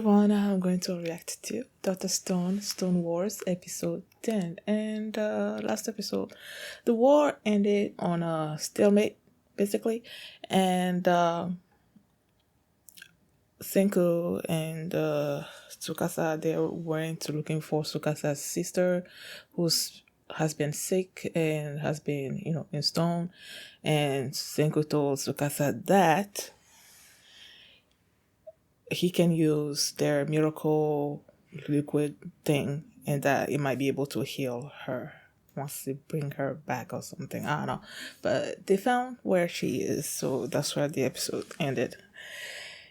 everyone, I'm going to react to Dr. Stone Wars episode 10. And last episode, the war ended on a stalemate, basically. And Senku and Tsukasa, they went looking for Tsukasa's sister, who's has been sick and has been, in stone. And Senku told Tsukasa that he can use their miracle liquid thing and that it might be able to heal her once they bring her back or something. I don't know. But they found where she is, so that's where the episode ended.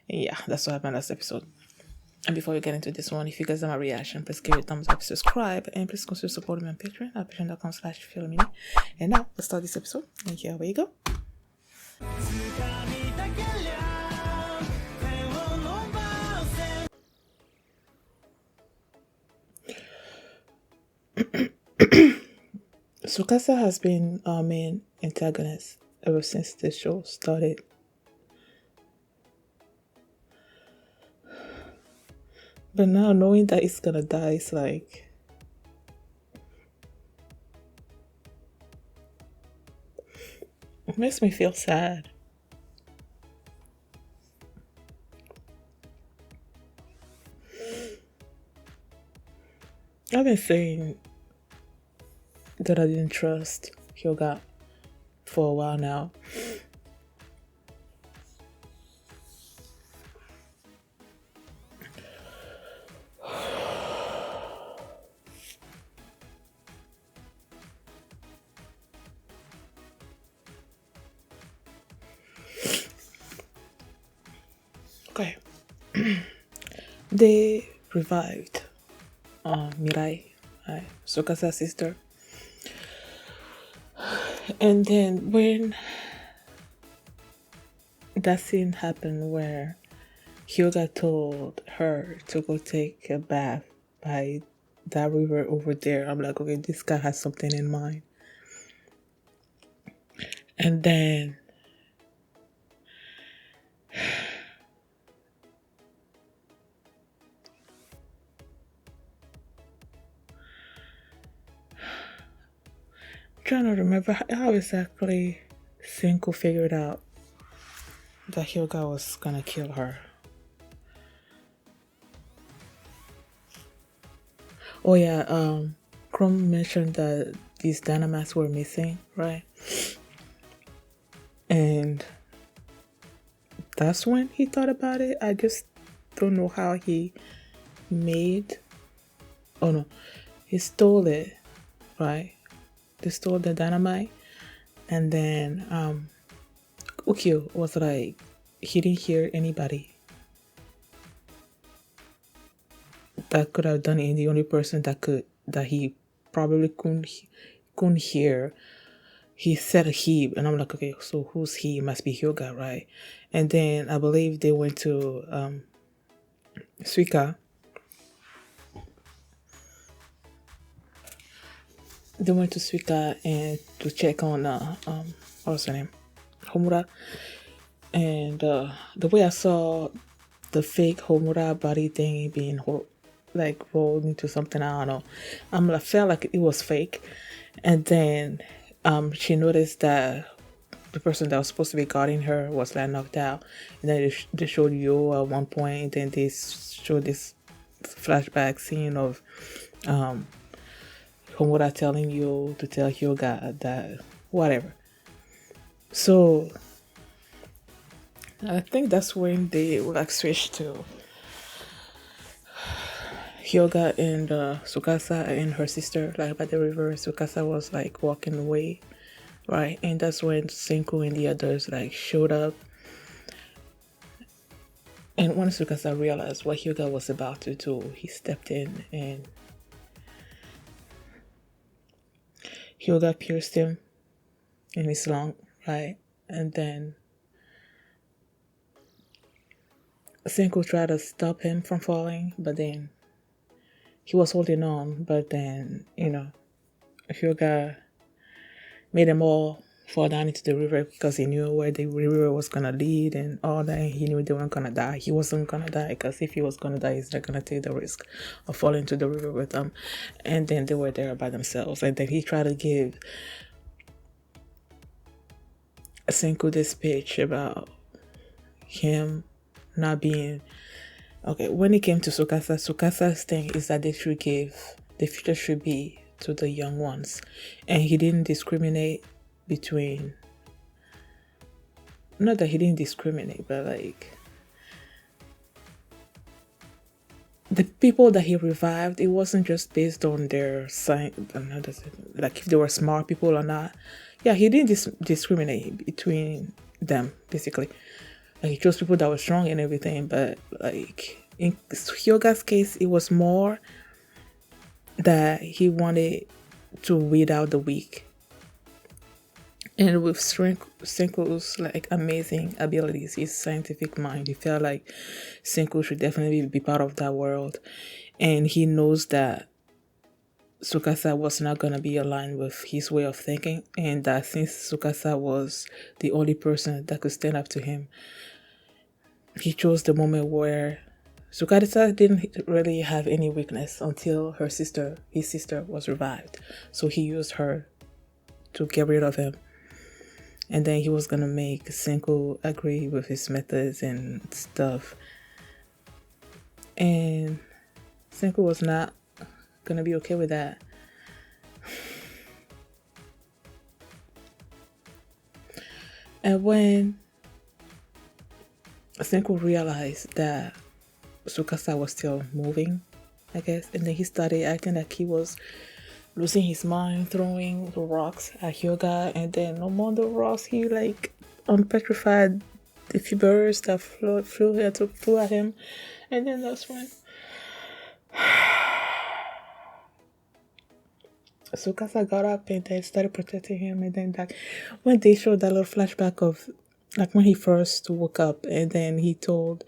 Yeah, that's what happened last episode. And before we get into this one, if you guys have a reaction, please give it a thumbs up, subscribe, and please consider supporting me on Patreon at patreon.com/Philomene. And now, let's start this episode. And here we go. Tsukasa has been our main antagonist ever since the show started. But now knowing that he's gonna die is like... it makes me feel sad. I've been saying that I didn't trust Hyoga for a while now. Okay. They revived Mirai, Tsukasa's sister. And then when that scene happened where Hyoga told her to go take a bath by that river over there, I'm like, okay, this guy has something in mind. And then I'm trying to remember how exactly Senku figured out that Hyoga was gonna kill her. Oh yeah, Chrome mentioned that these Dynamax were missing, right? And that's when he thought about it. I just don't know how he made... oh no, he stole it, right? They stole the dynamite, and then Ukyo was like, he didn't hear anybody that could have done it, and the only person that he probably couldn't hear, he said he, and I'm like, okay, so who's he? It must be Hyoga, right? And then I believe they went to Suika. They went to Suika and to check on what's her name, Homura. And the way I saw the fake Homura body thing being like rolled into something, I don't know. I felt like it was fake. And then she noticed that the person that was supposed to be guarding her was like knocked out. And then they showed you at one point, and then they showed this flashback scene of Homura telling you to tell Hyoga that whatever. So I think that's when they like switched to Hyoga and Tsukasa and her sister, like by the river. Tsukasa was like walking away, right? And that's when Senku and the others like showed up. And once Tsukasa realized what Hyoga was about to do, he stepped in and Hyoga pierced him in his lung, right? And then Senku tried to stop him from falling, but then he was holding on. But then, Hyoga made them all fall down into the river because he knew where the river was gonna lead and all that. And he knew they weren't gonna die. He wasn't gonna die because if he was gonna die, he's not gonna take the risk of falling into the river with them. And then they were there by themselves. And then he tried to give Senku this speech about him not being okay. When it came to Sukasa's thing is that the future should be to the young ones, and he didn't discriminate between. Not that he didn't discriminate, but like the people that he revived, it wasn't just based on their sign, like if they were smart people or not. Yeah, he didn't discriminate between them, basically. Like he chose people that were strong and everything, but like in Hyoga's case, it was more that he wanted to weed out the weak. And with Senku's like amazing abilities, his scientific mind, he felt like Senku should definitely be part of that world. And he knows that Tsukasa was not going to be aligned with his way of thinking, and that since Tsukasa was the only person that could stand up to him, he chose the moment where Tsukasa didn't really have any weakness until his sister was revived. So he used her to get rid of him. And then he was going to make Senku agree with his methods and stuff. And Senku was not gonna be okay with that. And when Senku realized that Tsukasa was still moving, I guess, and then he started acting like he was losing his mind, throwing the rocks at Hyoga, and then no more the rocks, he like unpetrified the few birds that flew at him, and then that's when Tsukasa got up and then started protecting him, and then like when they showed that little flashback of like when he first woke up, and then he told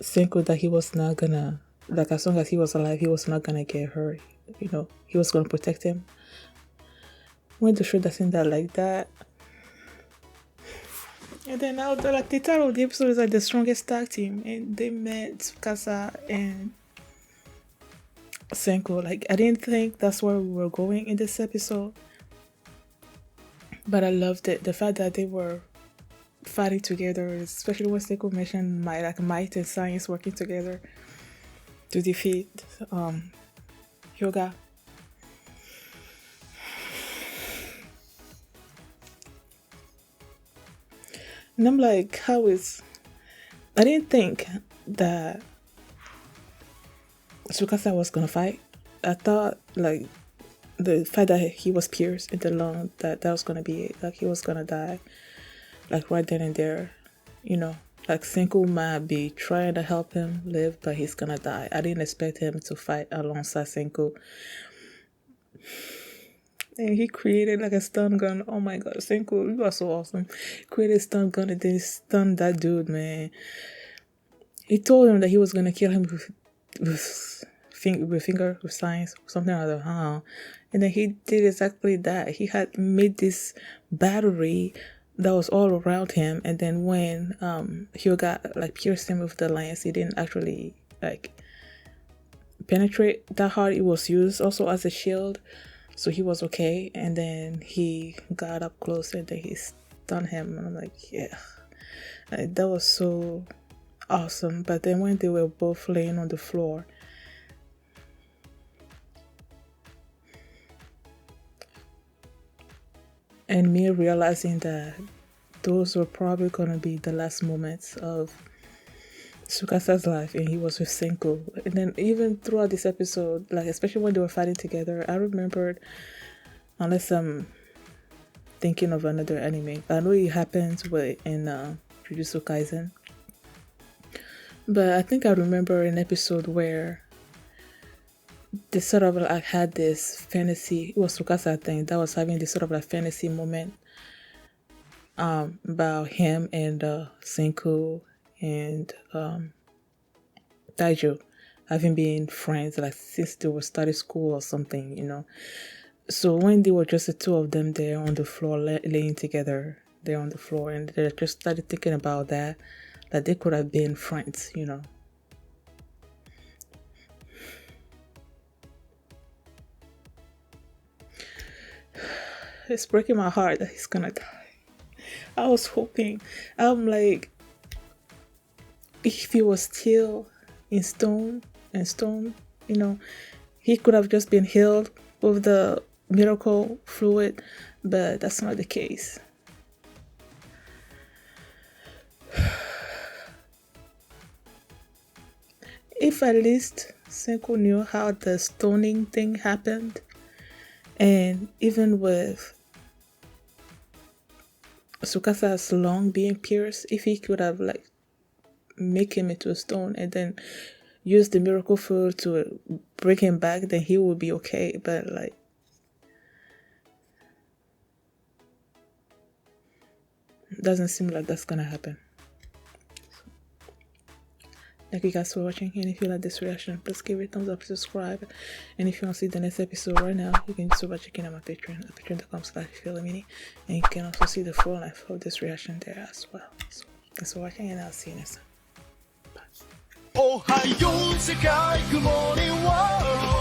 Senku that he was not gonna, like as long as he was alive, he was not gonna get hurt. You know, he was gonna protect him. When they showed that scene that like that, and then now like the title of the episode is like the strongest tag team, and they met Tsukasa and Senku. Like I didn't think that's where we were going in this episode, but I loved it. The fact that they were fighting together, especially when Senku mentioned might and science working together to defeat Hyoga. And I'm like, I didn't think that Tsukasa was gonna fight. I thought like the fact that he was pierced in the lung, that was gonna be it. Like he was gonna die, like right then and there. You know, like Senku might be trying to help him live, but he's gonna die. I didn't expect him to fight alongside Senku. And he created like a stun gun. Oh my god, Senku, you are so awesome. Created a stun gun and then stunned that dude, man. He told him that he was gonna kill him with science, something like that, huh? And then he did exactly that. He had made this battery that was all around him, and then when Hyoga like pierced him with the lance, he didn't actually like penetrate that hard. It was used also as a shield, so he was okay. And then he got up close and then he stunned him, and I'm like, yeah, like, that was so awesome. But then when they were both laying on the floor, and me realizing that those were probably gonna be the last moments of Tsukasa's life, and he was with Senku. And then even throughout this episode, like especially when they were fighting together, I remembered, unless I'm thinking of another anime, I know it happens in Jujutsu Kaisen, but I think I remember an episode where they sort of like had this fantasy. It was Tsukasa, I think, that was having this sort of like fantasy moment about him and Senku and Taiju having been friends like since they were starting school or something, you know. So when they were just the two of them there on the floor, laying together there on the floor, and they just started thinking about that they could have been friends, you know. It's breaking my heart that he's gonna die. I was hoping, I'm like, if he was still in stone, you know, he could have just been healed with the miracle fluid, but that's not the case. If at least Senku knew how the stoning thing happened, and even with Tsukasa's lung being pierced, if he could have like make him into a stone and then use the miracle fluid to bring him back, then he would be okay. But like, doesn't seem like that's gonna happen. Thank you guys for watching, and if you like this reaction, please give it a thumbs up, subscribe, and if you want to see the next episode right now, you can just over checking out my Patreon at patreon.com/feelamini, and you can also see the full life of this reaction there as well. So thanks for watching, and I'll see you next time. Bye.